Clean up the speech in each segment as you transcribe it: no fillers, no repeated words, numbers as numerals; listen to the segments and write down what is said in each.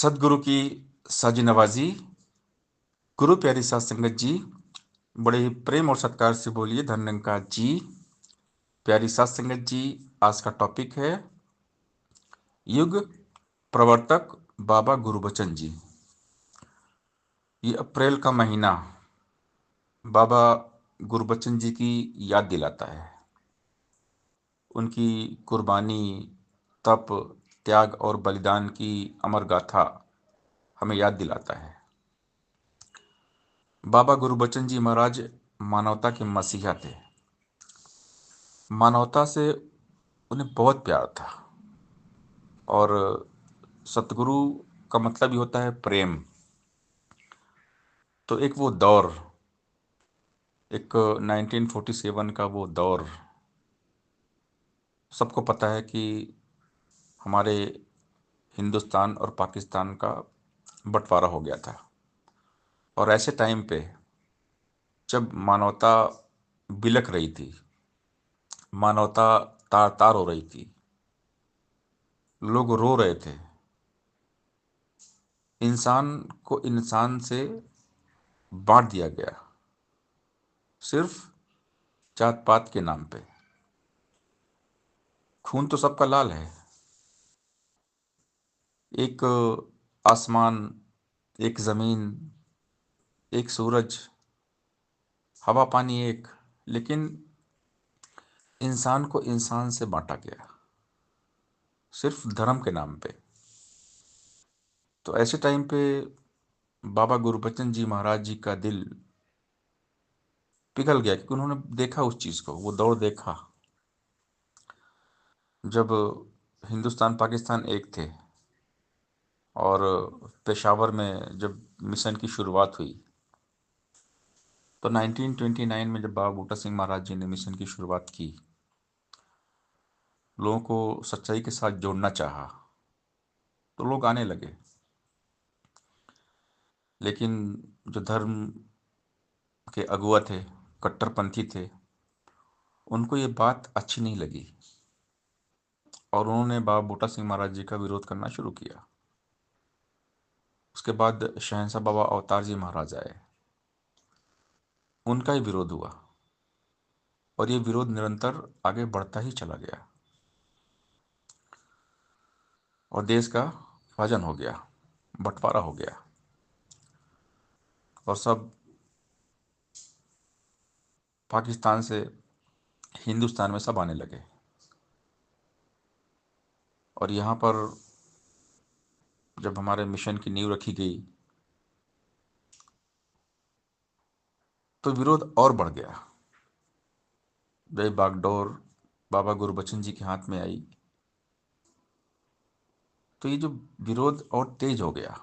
सदगुरु की साजी नवाजी। गुरु प्यारी साध संगत जी, बड़े ही प्रेम और सत्कार से बोलिए धन्यंकार जी। प्यारी साध संगत जी, आज का टॉपिक है युग प्रवर्तक बाबा गुरबचन जी। ये अप्रैल का महीना बाबा गुरबचन जी की याद दिलाता है। उनकी कुर्बानी, तप, त्याग और बलिदान की अमर गाथा हमें याद दिलाता है। बाबा गुरबचन जी महाराज मानवता के मसीहा थे। मानवता से उन्हें बहुत प्यार था। और सतगुरु का मतलब ही होता है प्रेम। तो एक वो दौर, एक 1947 का वो दौर, सबको पता है कि हमारे हिंदुस्तान और पाकिस्तान का बंटवारा हो गया था। और ऐसे टाइम पे जब मानवता बिलख रही थी, मानवता तार तार हो रही थी, लोग रो रहे थे, इंसान को इंसान से बांट दिया गया सिर्फ जात पात के नाम पे। खून तो सबका लाल है। एक आसमान, एक जमीन, एक सूरज, हवा पानी एक, लेकिन इंसान को इंसान से बांटा गया सिर्फ धर्म के नाम पे। तो ऐसे टाइम पे बाबा गुरबचन जी महाराज जी का दिल पिघल गया, क्योंकि उन्होंने देखा उस चीज को, वो दौर देखा जब हिंदुस्तान पाकिस्तान एक थे। और पेशावर में जब मिशन की शुरुआत हुई, तो 1929 में जब बाबा बूटा सिंह महाराज जी ने मिशन की शुरुआत की, लोगों को सच्चाई के साथ जोड़ना चाहा, तो लोग आने लगे। लेकिन जो धर्म के अगुआ थे, कट्टरपंथी थे, उनको ये बात अच्छी नहीं लगी और उन्होंने बाबा बूटा सिंह महाराज जी का विरोध करना शुरू किया। उसके बाद शहंशाह बाबा अवतार जी महाराज आए, उनका ही विरोध हुआ और ये विरोध निरंतर आगे बढ़ता ही चला गया और देश का विभाजन हो गया, बंटवारा हो गया और सब पाकिस्तान से हिंदुस्तान में सब आने लगे। और यहाँ पर जब हमारे मिशन की नींव रखी गई, तो विरोध और बढ़ गया। जब बागडोर बाबा गुरबचन जी के हाथ में आई, तो ये जो विरोध और तेज हो गया।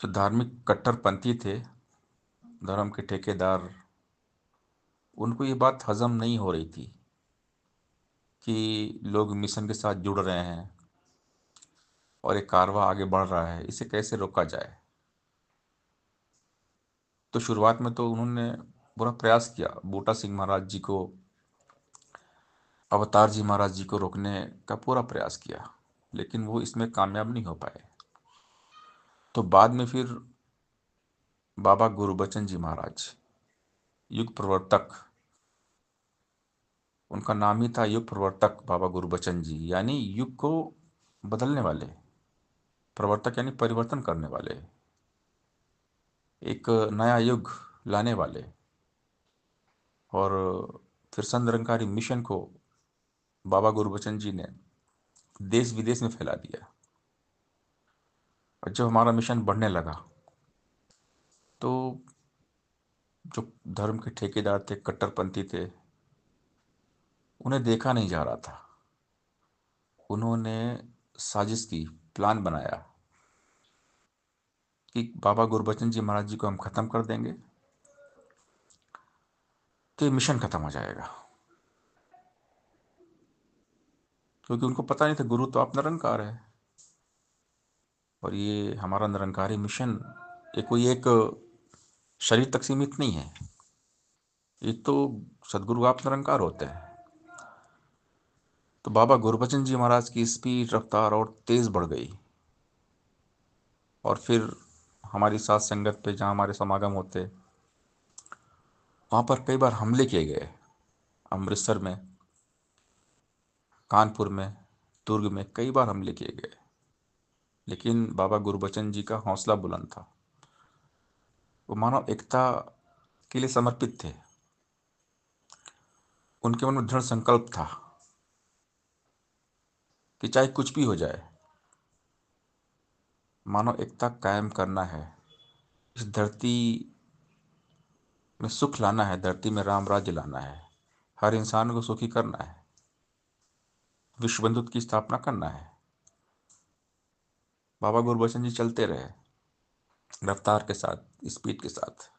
जो धार्मिक कट्टरपंथी थे, धर्म के ठेकेदार, उनको ये बात हजम नहीं हो रही थी कि लोग मिशन के साथ जुड़ रहे हैं और एक कारवां आगे बढ़ रहा है, इसे कैसे रोका जाए। तो शुरुआत में तो उन्होंने पूरा प्रयास किया बूटा सिंह महाराज जी को, अवतार जी महाराज जी को रोकने का पूरा प्रयास किया, लेकिन वो इसमें कामयाब नहीं हो पाए। तो बाद में फिर बाबा गुरबचन जी महाराज, युग प्रवर्तक, उनका नाम ही था युग प्रवर्तक बाबा गुरबचन जी, यानी युग को बदलने वाले। प्रवर्तक यानी परिवर्तन करने वाले, एक नया युग लाने वाले। और फिर संत निरंकारी मिशन को बाबा गुरबचन जी ने देश विदेश में फैला दिया। और जब हमारा मिशन बढ़ने लगा, तो जो धर्म के ठेकेदार थे, कट्टरपंथी थे, उन्हें देखा नहीं जा रहा था। उन्होंने साजिश की, प्लान बनाया कि बाबा गुरबचन जी महाराज जी को हम खत्म कर देंगे तो ये मिशन खत्म हो जाएगा। क्योंकि उनको पता नहीं था, गुरु तो आप निरंकार है और ये हमारा निरंकारी मिशन ये कोई एक शरीर तक सीमित नहीं है। ये तो सदगुरु आप निरंकार होते हैं। तो बाबा गुरबचन जी महाराज की स्पीड रफ्तार और तेज बढ़ गई। और फिर हमारी साथ संगत पे जहाँ हमारे समागम होते, वहाँ पर कई बार हमले किए गए। अमृतसर में, कानपुर में, दुर्ग में कई बार हमले किए गए। लेकिन बाबा गुरबचन जी का हौसला बुलंद था। वो मानव एकता के लिए समर्पित थे। उनके मन में दृढ़ संकल्प था कि चाहे कुछ भी हो जाए, मानव एकता कायम करना है। इस धरती में सुख लाना है, धरती में राम राज्य लाना है, हर इंसान को सुखी करना है, विश्व बंधुत्व की स्थापना करना है। बाबा गुरबचन जी चलते रहे रफ्तार के साथ, स्पीड के साथ।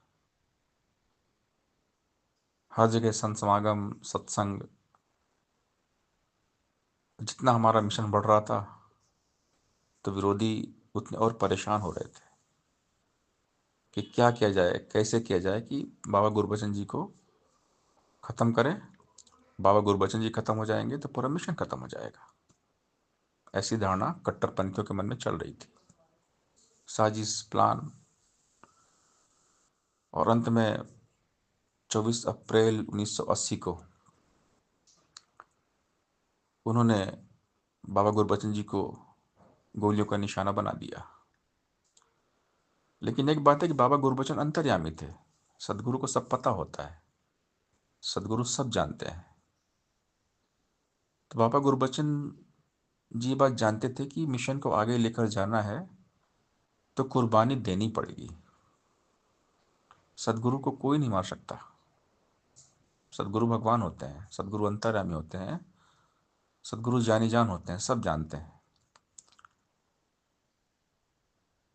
हर जगह संत समागम, सत्संग। जितना हमारा मिशन बढ़ रहा था, तो विरोधी उतने और परेशान हो रहे थे कि क्या किया जाए, कैसे किया जाए कि बाबा गुरबचन जी को खत्म करें। बाबा गुरबचन जी खत्म हो जाएंगे तो पूरा मिशन खत्म हो जाएगा। ऐसी धारणा कट्टरपंथियों के मन में चल रही थी। साजिश, प्लान। और अंत में 24 अप्रैल 1980 को उन्होंने बाबा गुरबचन जी को गोलियों का निशाना बना दिया। लेकिन एक बात है कि बाबा गुरबचन अंतर्यामी थे। सदगुरु को सब पता होता है, सदगुरु सब जानते हैं। तो बाबा गुरबचन जी ये बात जानते थे कि मिशन को आगे लेकर जाना है तो कुर्बानी देनी पड़ेगी। सदगुरु को कोई नहीं मार सकता। सदगुरु भगवान होते हैं, सदगुरु अंतर्यामी होते हैं, सदगुरु जानी जान होते हैं, सब जानते हैं।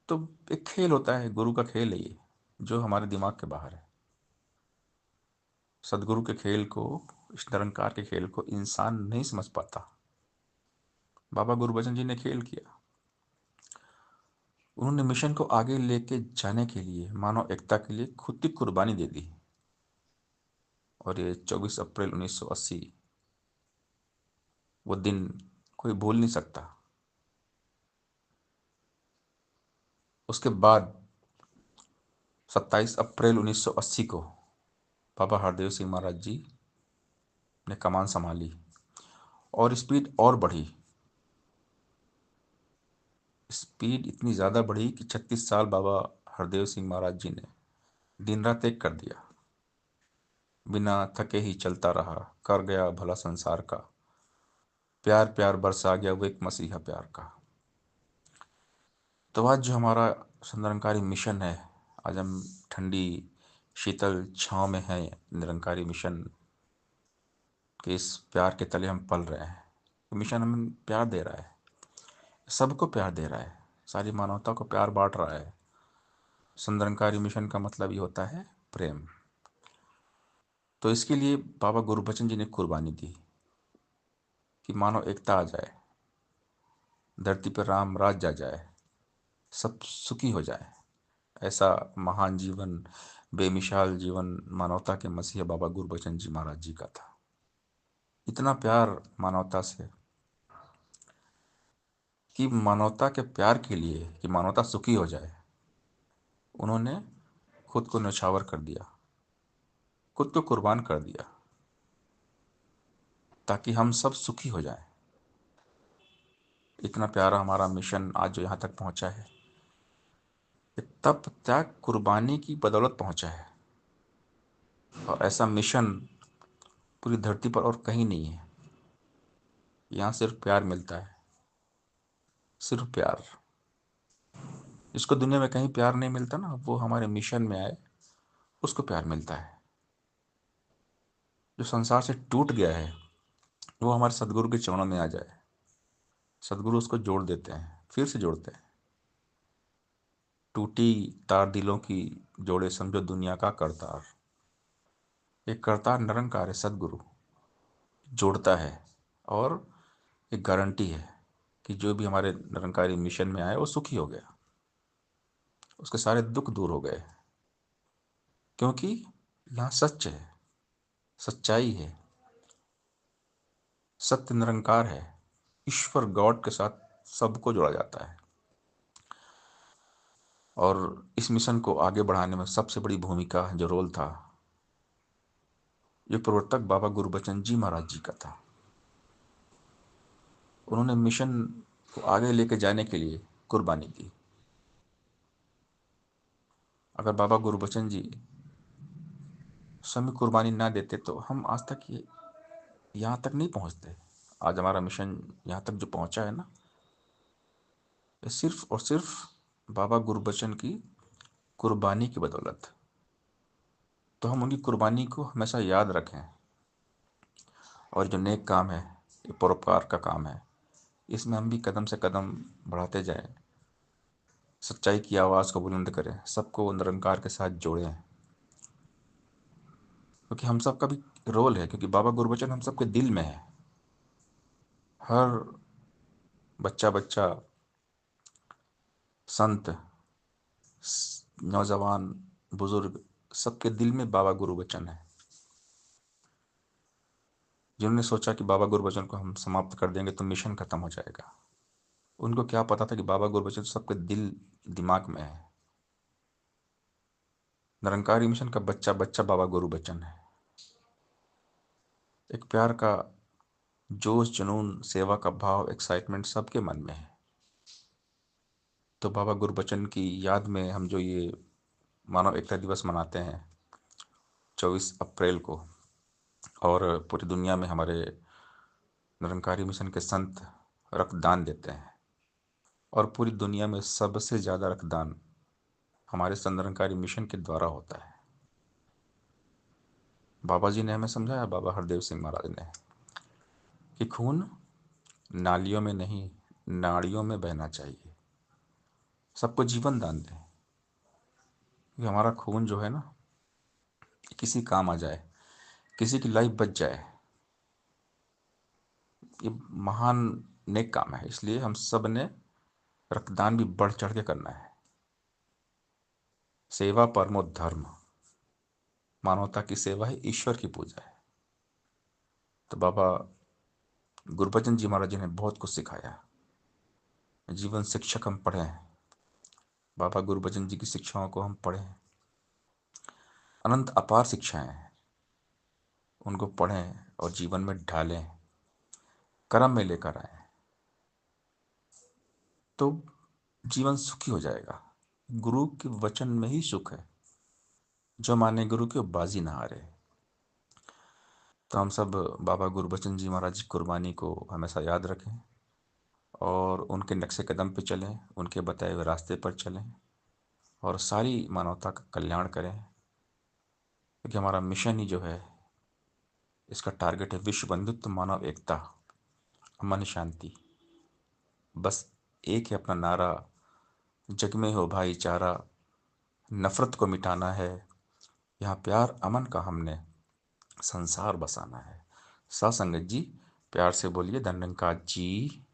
तो एक खेल होता है, गुरु का खेल है ये, जो हमारे दिमाग के बाहर है। सदगुरु के खेल को, इस निरंकार के खेल को इंसान नहीं समझ पाता। बाबा गुरबचन जी ने खेल किया। उन्होंने मिशन को आगे लेके जाने के लिए, मानव एकता के लिए खुद की कुर्बानी दे दी। और ये 24 अप्रैल 1980 वो दिन कोई भूल नहीं सकता। उसके बाद 27 अप्रैल 1980 को बाबा हरदेव सिंह महाराज जी ने कमान संभाली और स्पीड और बढ़ी। स्पीड इतनी ज़्यादा बढ़ी कि 36 साल बाबा हरदेव सिंह महाराज जी ने दिन रात एक कर दिया। बिना थके ही चलता रहा, कर गया भला संसार का, प्यार प्यार बरसा गया वो एक मसीहा प्यार का। तो आज जो हमारा निरंकारी मिशन है, आज हम ठंडी शीतल छांव में हैं। निरंकारी मिशन के इस प्यार के तले हम पल रहे हैं। तो मिशन हमें प्यार दे रहा है, सबको प्यार दे रहा है, सारी मानवता को प्यार बांट रहा है। निरंकारी मिशन का मतलब ही होता है प्रेम। तो इसके लिए बाबा गुरबचन जी ने कुर्बानी दी कि मानव एकता आ जाए, धरती पर राम राज्य आ जाए, सब सुखी हो जाए। ऐसा महान जीवन, बेमिसाल जीवन मानवता के मसीहा बाबा गुरबचन जी महाराज जी का था। इतना प्यार मानवता से कि मानवता के प्यार के लिए, कि मानवता सुखी हो जाए, उन्होंने खुद को न्यौछावर कर दिया, खुद को कुर्बान कर दिया, ताकि हम सब सुखी हो जाएं। इतना प्यारा हमारा मिशन आज जो यहाँ तक पहुँचा है, ये तप त्याग कुर्बानी की बदौलत पहुँचा है। और ऐसा मिशन पूरी धरती पर और कहीं नहीं है। यहाँ सिर्फ प्यार मिलता है, सिर्फ प्यार। जिसको दुनिया में कहीं प्यार नहीं मिलता ना, वो हमारे मिशन में आए, उसको प्यार मिलता है। जो संसार से टूट गया है, वो हमारे सदगुरु के चरणों में आ जाए, सदगुरु उसको जोड़ देते हैं, फिर से जोड़ते हैं। टूटी तार दिलों की जोड़े समझो दुनिया का करतार। एक करतार निरंकार है, सदगुरु जोड़ता है। और एक गारंटी है कि जो भी हमारे निरंकारी मिशन में आए वो सुखी हो गया, उसके सारे दुख दूर हो गए। क्योंकि यहाँ सच है, सच्चाई है, सत्य निरंकार है, ईश्वर गॉड के साथ सबको जोड़ा जाता है। और इस मिशन को आगे बढ़ाने में सबसे बड़ी भूमिका जो रोल था, ये प्रवर्तक बाबा गुरबचन जी महाराज जी का था। उन्होंने मिशन को आगे लेके जाने के लिए कुर्बानी दी। अगर बाबा गुरबचन जी स्वयं कुर्बानी ना देते तो हम आज तक ये यहाँ तक नहीं पहुँचते। आज हमारा मिशन यहाँ तक जो पहुँचा है ना, ये सिर्फ और सिर्फ बाबा गुरबचन की कुर्बानी की बदौलत। तो हम उनकी कुर्बानी को हमेशा याद रखें, और जो नेक काम है, ये परोपकार का काम है, इसमें हम भी कदम से कदम बढ़ाते जाएं, सच्चाई की आवाज़ को बुलंद करें, सबको निरंकार के साथ जोड़ें। क्योंकि हम सबका भी रोल है, क्योंकि बाबा गुरबचन हम सबके दिल में है। हर बच्चा बच्चा, संत, नौजवान, बुजुर्ग, सबके दिल में बाबा गुरबचन है। जिन्होंने सोचा कि बाबा गुरबचन को हम समाप्त कर देंगे तो मिशन खत्म हो जाएगा, उनको क्या पता था कि बाबा गुरबचन सबके दिल दिमाग में है। निरंकारी मिशन का बच्चा बच्चा बाबा गुरबचन है। एक प्यार का जोश, जुनून, सेवा का भाव, एक्साइटमेंट सबके मन में है। तो बाबा गुरबचन की याद में हम जो ये मानव एकता दिवस मनाते हैं 24 अप्रैल को, और पूरी दुनिया में हमारे निरंकारी मिशन के संत रक्तदान देते हैं, और पूरी दुनिया में सबसे ज़्यादा रक्तदान हमारे संत निरंकारी मिशन के द्वारा होता है। बाबा जी ने हमें समझाया, बाबा हरदेव सिंह महाराज ने, कि खून नालियों में नहीं, नाड़ियों में बहना चाहिए। सबको जीवन दान दें, कि हमारा खून जो है ना, किसी काम आ जाए, किसी की लाइफ बच जाए, ये महान नेक काम है। इसलिए हम सब ने रक्तदान भी बढ़ चढ़ के करना है। सेवा परमो धर्म, मानवता की सेवा है, ईश्वर की पूजा है। तो बाबा गुरबचन जी महाराज जी ने बहुत कुछ सिखाया। जीवन शिक्षक हम पढ़ें, बाबा गुरबचन जी की शिक्षाओं को हम पढ़ें। अनंत अपार शिक्षाएं हैं, उनको पढ़ें और जीवन में ढालें, कर्म में लेकर आए, तो जीवन सुखी हो जाएगा। गुरु के वचन में ही सुख है। जो माने गुरु के, वो बाजी ना हारे। तो हम सब बाबा गुरबचन जी महाराज की कुर्बानी को हमेशा याद रखें, और उनके नक्शे कदम पे चलें, उनके बताए हुए रास्ते पर चलें, और सारी मानवता का कल्याण करें। क्योंकि हमारा मिशन ही जो है, इसका टारगेट है विश्व बंधुत्व, मानव एकता, अमन, शांति। बस एक है अपना नारा, जग में हो भाईचारा, नफरत को मिटाना है, यहाँ प्यार अमन का हमने संसार बसाना है। सा संगत जी, प्यार से बोलिए धन्यंकार जी।